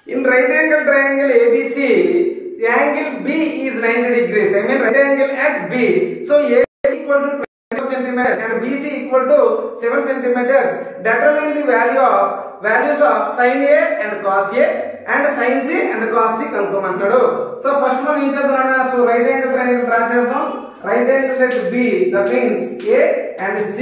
In right angle triangle ABC, the angle B is 90 degrees. I mean right angle at B. So A equal to 20 centimeters and BC equal to 7 centimeters. Determine the values of sin A and cos A and sin C and cos C కనుక్కోమంటాడు. So first మనం ఏం చేద్దాం? So right angle triangle draw చేద్దాం. Right angle at B, that means A and C,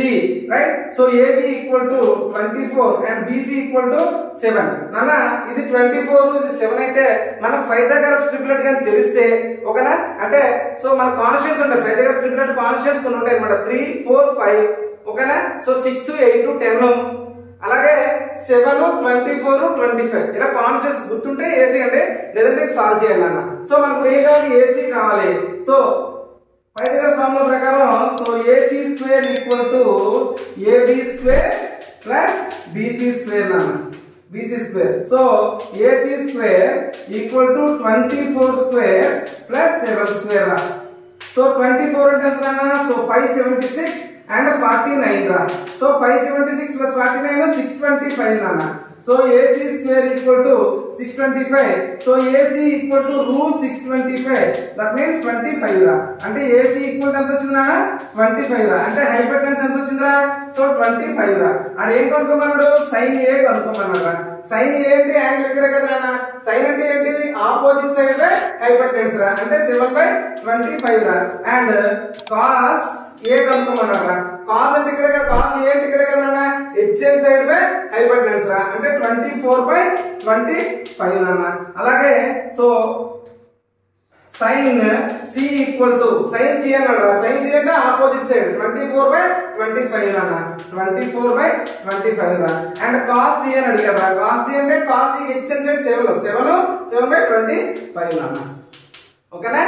right? So AB equal to 24 and BC equal to 7. Nana, ఇది 24 ఇది 7 అయితే మనం Pythagoras triplet గాని తెలిస్తే ఓకేనా? అంటే సో మన కాన్స్టెంట్స్ ఉంటాయి. Pythagoras triplet కాన్స్టెంట్స్ కొన్ని ఉంటాయి అన్నమాట. 3 4 5 ఓకేనా? సో 6 8 10 అలాగే 7 24 25 ఇలా కాన్స్టెంట్స్ గుర్తుంటే ఏసీ అంటే లేదంటే సాల్వ్ చేయాలి అన్న. సో మనకు ఏం కావాలి? ఏసీ కావాలి. సో Pythagoras formula ప్రకారం so AC square equal to AB square plus BC square నాన్న. BC square. So AC square equal to 24 square plus 7 square రా. సో 24 అంటే ఎంత నాన్న? సో 576 and 49 రా. సో 576 plus 49 625 నాన్న. So AC square equal to 625. So AC equal to root 625. That means 25 రా. అంటే AC equal to ఎంత వచ్చింది నాన్న? 25 రా. అంటే హైపోటెన్యూస్ ఎంత వచ్చిందిరా? సో 25 రా. అంటే ఏం కనుక్కోమన్నాడు? sin A కనుక్కోమన్నాడు. sin A అంటే యాంగిల్ ఇక్కడ కదా నాన్న. sin అంటే ఏంటి? ఆపోజిట్ సైడ్ బై హైపోటెన్యూస్ రా. అంటే 7/25 రా. And cos A కనుక్కోమన్నాడు. cos అంటే ఇక్కడ కదా, cos A అంటే ఇక్కడ కదా నాన్న. HCM సైడ్ బై హైపోటెన్యూస్ రా. అంటే 24/25 నాన్న. అలాగే so sin C equal to sin C అన్నాడు. sin C అంటే ఆపోజిట్ సైడ్ 24/25 నాన్న. 24/25 రా. అండ్ cos C అని అడిగాడు. cos C అంటే cos C HCM సైడ్ 7 7/25 నాన్న. ఓకేనా?